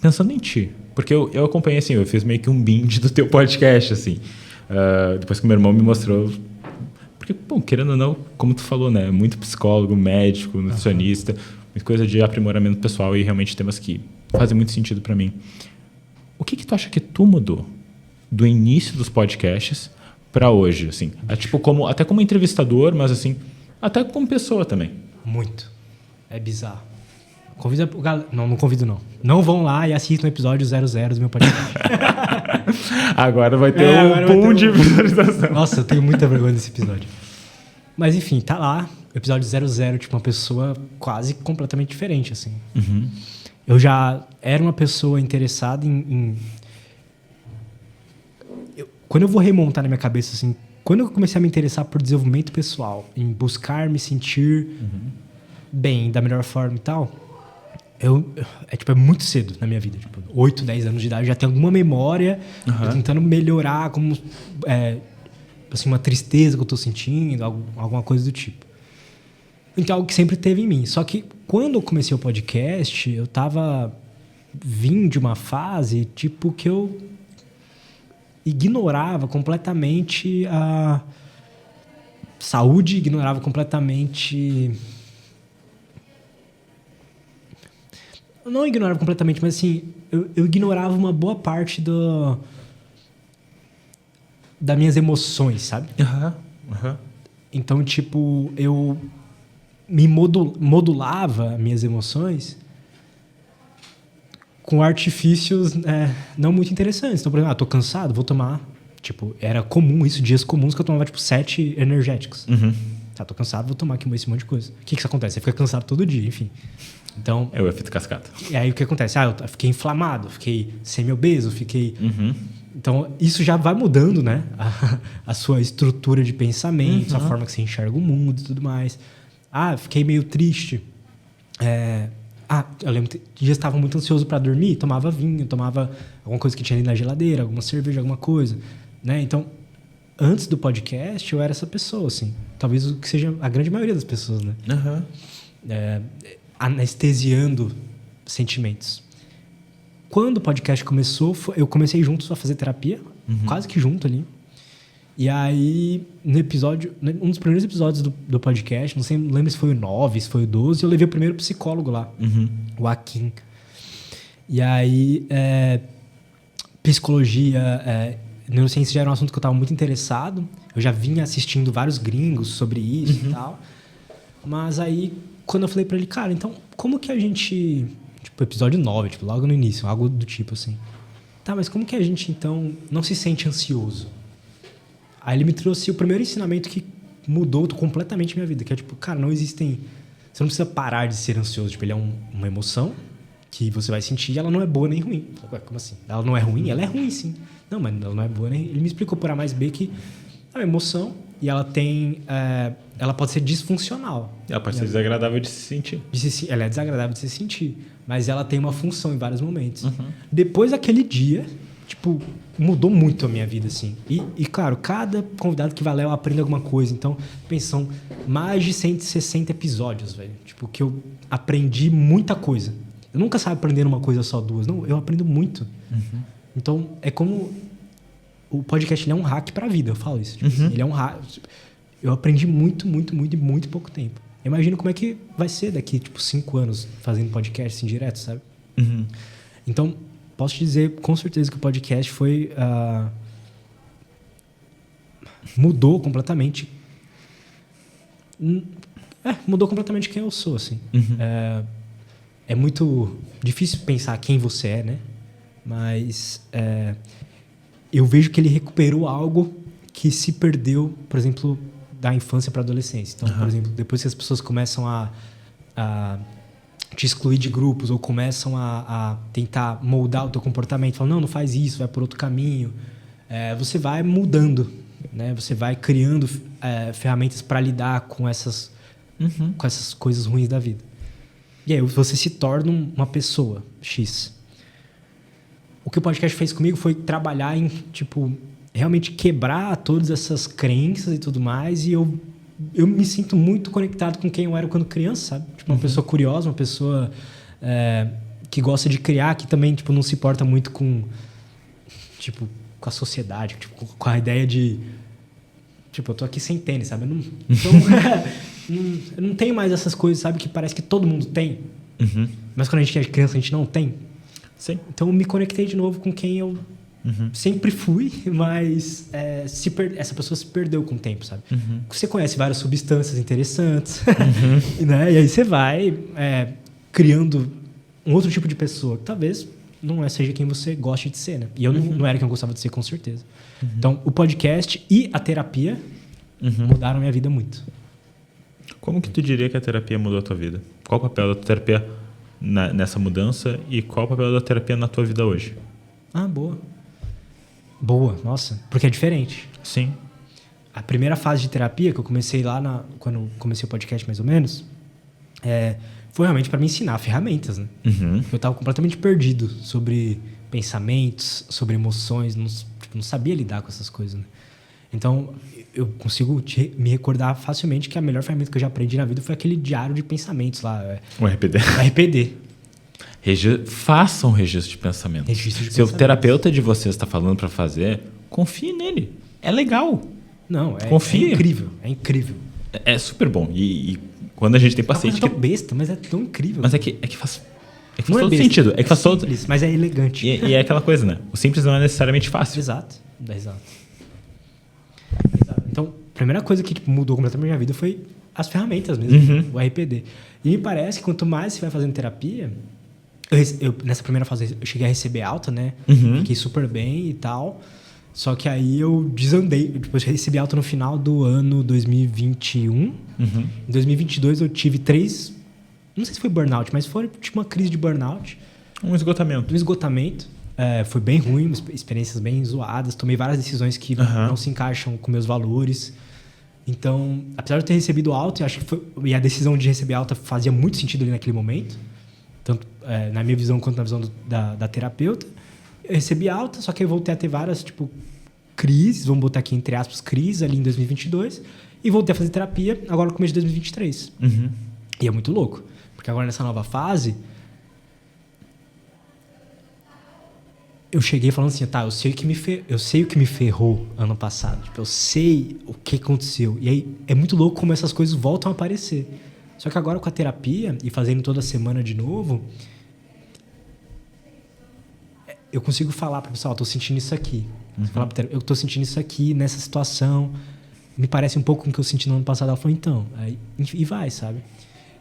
pensando em ti, porque eu acompanhei, assim, eu fiz meio que um binge do teu podcast, assim, depois que meu irmão me mostrou, porque, bom, querendo ou não, como tu falou, né, muito psicólogo, médico, nutricionista, muita coisa de aprimoramento pessoal e realmente temas que fazem muito sentido para mim. O que tu acha que tu mudou do início dos podcasts para hoje, assim? Tipo, até como entrevistador, mas assim, até como pessoa também. Muito. É bizarro. Convida o galera. Não convido, não. Não vão lá e assistam o episódio 00 do meu podcast. Agora vai ter um boom de visualização. Nossa, eu tenho muita vergonha desse episódio. Mas enfim, tá lá. Episódio 00, tipo, uma pessoa quase completamente diferente, assim. Uhum. Eu já era uma pessoa interessada quando eu vou remontar na minha cabeça, assim, quando eu comecei a me interessar por desenvolvimento pessoal, em buscar me sentir bem, da melhor forma e tal, é muito cedo na minha vida. Tipo, 8, 10 anos de idade, já tenho alguma memória, eu tentando melhorar, como assim, uma tristeza que eu tô sentindo, alguma coisa do tipo. Então, algo que sempre teve em mim. Só que quando eu comecei o podcast, eu vim de uma fase, tipo, que eu ignorava completamente a saúde, ignorava completamente... Não ignorava completamente, mas assim, eu ignorava uma boa parte das minhas emoções, sabe? Então, tipo, eu me modulava minhas emoções com artifícios não muito interessantes. Então, por exemplo, tô cansado, vou tomar... Tipo, era comum isso, dias comuns que eu tomava, tipo, 7 energéticos. Tô cansado, vou tomar aqui esse monte de coisa. O que acontece? Você fica cansado todo dia, enfim. Então... É o efeito cascata. E aí, o que acontece? Eu fiquei inflamado, fiquei semi-obeso, Então, isso já vai mudando, né? A sua estrutura de pensamento, a forma que você enxerga o mundo e tudo mais. Fiquei meio triste. Eu lembro que dias estava muito ansioso para dormir, tomava vinho, tomava alguma coisa que tinha ali na geladeira, alguma cerveja, alguma coisa, né? Então, antes do podcast, eu era essa pessoa, assim. Talvez o que seja a grande maioria das pessoas, né? Anestesiando sentimentos. Quando o podcast começou, eu comecei junto a fazer terapia, quase que junto ali. E aí, um dos primeiros episódios do podcast, não lembro se foi o 9, se foi o 12, eu levei o primeiro psicólogo lá, o Akin. E aí, psicologia, neurociência já era um assunto que eu estava muito interessado. Eu já vinha assistindo vários gringos sobre isso e tal. Mas aí, quando eu falei para ele, cara, então, como que a gente... Tipo, episódio 9, tipo, logo no início, algo do tipo assim. Tá, mas como que a gente, então, não se sente ansioso? Aí ele me trouxe o primeiro ensinamento que mudou completamente a minha vida, que é tipo, cara, não existem... Você não precisa parar de ser ansioso. Tipo, ele é uma emoção que você vai sentir e ela não é boa nem ruim. Ué, como assim? Ela não é ruim? Ela é ruim, sim. Não, mas ela não é boa nem... Ele me explicou por A mais B que é uma emoção e ela tem... ela pode ser disfuncional. Ela pode ser desagradável de se sentir. Ela é desagradável de se sentir, mas ela tem uma função em vários momentos. Depois daquele dia... Tipo, mudou muito a minha vida, assim. E claro, cada convidado que vai lá eu aprendo alguma coisa. Então, são mais de 160 episódios, velho. Tipo, que eu aprendi muita coisa. Eu nunca saio aprendendo uma coisa só, duas. Não, eu aprendo muito. Então, é como... O podcast, ele é um hack pra vida, eu falo isso. Tipo, ele é um hack... Eu aprendi muito, muito, muito, muito pouco tempo. Eu imagino como é que vai ser daqui, tipo, 5 anos fazendo podcast assim, direto, sabe? Então... Posso te dizer com certeza que o podcast foi... mudou completamente. Mudou completamente quem eu sou, assim. É muito difícil pensar quem você é, né? Mas eu vejo que ele recuperou algo que se perdeu, por exemplo, da infância para a adolescência. Então, por exemplo, depois que as pessoas começam a te excluir de grupos ou começam a tentar moldar o teu comportamento, falam, não faz isso, vai por outro caminho, você vai mudando, né? Você vai criando ferramentas para lidar com essas coisas ruins da vida. E aí você se torna uma pessoa X. O que o podcast fez comigo foi trabalhar em, tipo, realmente quebrar todas essas crenças e tudo mais, e eu me sinto muito conectado com quem eu era quando criança, sabe? Tipo, uma pessoa curiosa, uma pessoa que gosta de criar, que também, tipo, não se importa muito com, tipo, com a sociedade, tipo, com a ideia de... Tipo, eu tô aqui sem tênis, sabe? Eu não tenho mais essas coisas, sabe? Que parece que todo mundo tem. Mas quando a gente é criança, a gente não tem. Sim. Então eu me conectei de novo com quem eu sempre fui, mas essa pessoa se perdeu com o tempo, sabe? Você conhece várias substâncias interessantes, né? E aí você vai criando um outro tipo de pessoa que talvez não seja quem você goste de ser, né? E eu não era quem eu gostava de ser, com certeza. Então, o podcast e a terapia mudaram minha vida muito. Como que tu diria que a terapia mudou a tua vida? Qual o papel da terapia nessa mudança e qual o papel da terapia na tua vida hoje? Ah, boa. Boa, nossa, porque é diferente. Sim. A primeira fase de terapia que eu comecei lá quando comecei o podcast, mais ou menos, foi realmente para me ensinar ferramentas, né? Eu estava completamente perdido sobre pensamentos, sobre emoções, não sabia lidar com essas coisas, né? Então, eu consigo me recordar facilmente que a melhor ferramenta que eu já aprendi na vida foi aquele diário de pensamentos lá. O RPD. O RPD. Façam registro de pensamento. Se o terapeuta de vocês está falando para fazer, confie nele. É legal. Não, confia. É incrível. É incrível. É super bom. E quando a gente tem paciente... É tão besta, mas é tão incrível. Mas é que faz todo sentido. É que faz simples, mas é elegante. E é aquela coisa, né? O simples não é necessariamente fácil. Exato. Então, a primeira coisa que mudou completamente a minha vida foi as ferramentas mesmo, o RPD. E me parece que quanto mais você vai fazendo terapia... nessa primeira fase, eu cheguei a receber alta, né? Fiquei super bem e tal. Só que aí eu desandei. Depois eu recebi alta no final do ano 2021. Em 2022 eu tive 3... Não sei se foi burnout, mas foi tipo uma crise de burnout. Um esgotamento. Foi bem ruim, experiências bem zoadas. Tomei várias decisões que não se encaixam com meus valores. Então, apesar de eu ter recebido alta, eu acho que e a decisão de receber alta fazia muito sentido ali naquele momento. Tanto na minha visão quanto na visão da terapeuta. Eu recebi alta, só que eu voltei a ter várias, crises, vamos botar aqui entre aspas, crises ali em 2022. E voltei a fazer terapia agora no começo de 2023. E é muito louco. Porque agora nessa nova fase, eu cheguei falando assim, eu sei o que me ferrou ano passado. Eu sei o que aconteceu. E aí é muito louco como essas coisas voltam a aparecer. Só que agora com a terapia e fazendo toda semana de novo, eu consigo falar para o pessoal, eu tô sentindo isso aqui. Eu tô sentindo isso aqui, nessa situação. Me parece um pouco com o que eu senti no ano passado. Ela falou, então, e vai, sabe?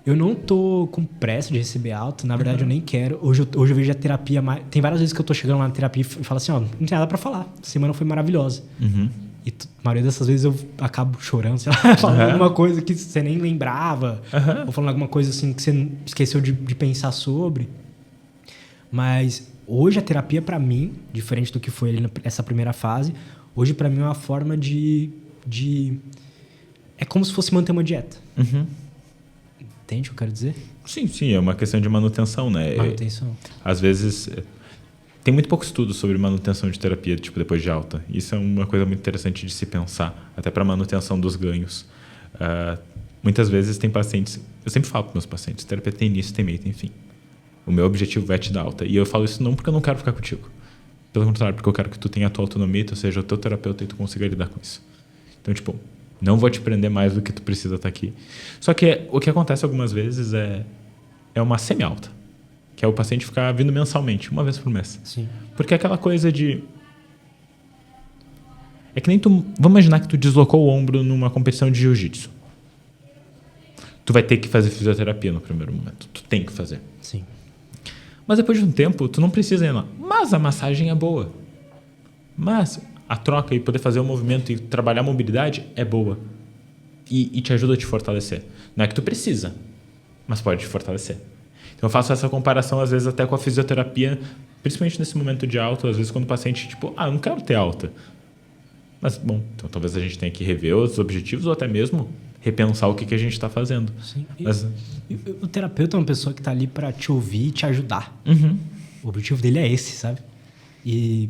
Eu não tô com pressa de receber alta, na verdade eu nem quero. Hoje eu vejo a terapia tem várias vezes que eu tô chegando lá na terapia e falo assim, não tem nada pra falar. A semana foi maravilhosa. E a maioria dessas vezes eu acabo chorando, sei lá, falando alguma coisa que você nem lembrava, ou falando alguma coisa assim que você esqueceu de pensar sobre. Mas hoje a terapia pra mim, diferente do que foi ali nessa primeira fase, hoje pra mim é uma forma de... É como se fosse manter uma dieta. Entende o que eu quero dizer? Sim, é uma questão de manutenção, né? Manutenção. Às vezes, tem muito pouco estudo sobre manutenção de terapia, depois de alta. Isso é uma coisa muito interessante de se pensar, até para manutenção dos ganhos. Muitas vezes tem pacientes... Eu sempre falo para meus pacientes, terapia tem início, tem meio, tem fim. O meu objetivo é te dar alta. E eu falo isso não porque eu não quero ficar contigo. Pelo contrário, porque eu quero que tu tenha a tua autonomia, tu seja o teu terapeuta e tu consiga lidar com isso. Então, não vou te prender mais do que tu precisa estar aqui. Só que o que acontece algumas vezes é uma semi-alta, que é o paciente ficar vindo mensalmente, uma vez por mês. Sim. Porque é aquela coisa de... É que nem tu... Vamos imaginar que tu deslocou o ombro numa competição de jiu-jitsu. Tu vai ter que fazer fisioterapia no primeiro momento. Tu tem que fazer. Sim. Mas depois de um tempo, tu não precisa ir lá. Mas a massagem é boa. Mas... a troca e poder fazer o movimento e trabalhar a mobilidade é boa. E te ajuda a te fortalecer. Não é que tu precisa, mas pode te fortalecer. Então eu faço essa comparação às vezes até com a fisioterapia, principalmente nesse momento de alta, às vezes quando o paciente, eu não quero ter alta. Mas, bom, então talvez a gente tenha que rever os objetivos ou até mesmo repensar o que a gente está fazendo. Sim. O terapeuta é uma pessoa que está ali para te ouvir e te ajudar. O objetivo dele é esse, sabe? E...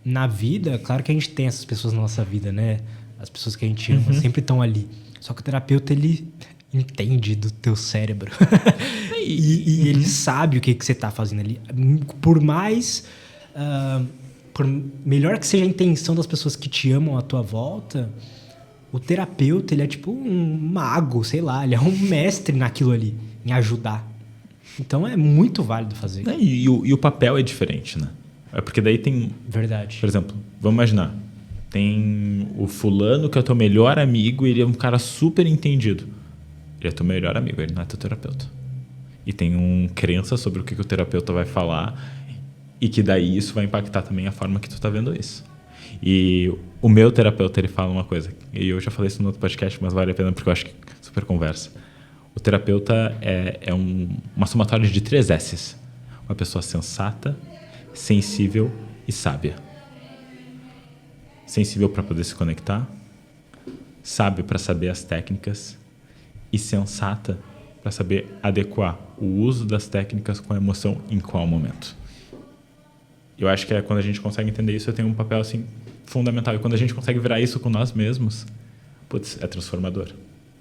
na vida, claro que a gente tem essas pessoas na nossa vida, né? As pessoas que a gente ama sempre estão ali. Só que o terapeuta, ele entende do teu cérebro. e ele sabe o que você tá fazendo ali. Por mais... por melhor que seja a intenção das pessoas que te amam à tua volta, o terapeuta, ele é tipo um mago, sei lá. Ele é um mestre naquilo ali, em ajudar. Então é muito válido fazer. E o papel é diferente, né? É porque daí tem... Verdade. Por exemplo, vamos imaginar. Tem o fulano que é o teu melhor amigo e ele é um cara super entendido. Ele é teu melhor amigo, ele não é teu terapeuta. E tem crença sobre o que o terapeuta vai falar e que daí isso vai impactar também a forma que tu tá vendo isso. E o meu terapeuta, ele fala uma coisa, e eu já falei isso no outro podcast, mas vale a pena porque eu acho que super conversa. O terapeuta é uma somatória de 3 S's. Uma pessoa sensata, sensível e sábia. Sensível para poder se conectar, sábio para saber as técnicas e sensata para saber adequar o uso das técnicas com a emoção em qual momento. Eu acho que quando a gente consegue entender isso, eu tenho um papel assim fundamental. E quando a gente consegue virar isso com nós mesmos, putz, é transformador.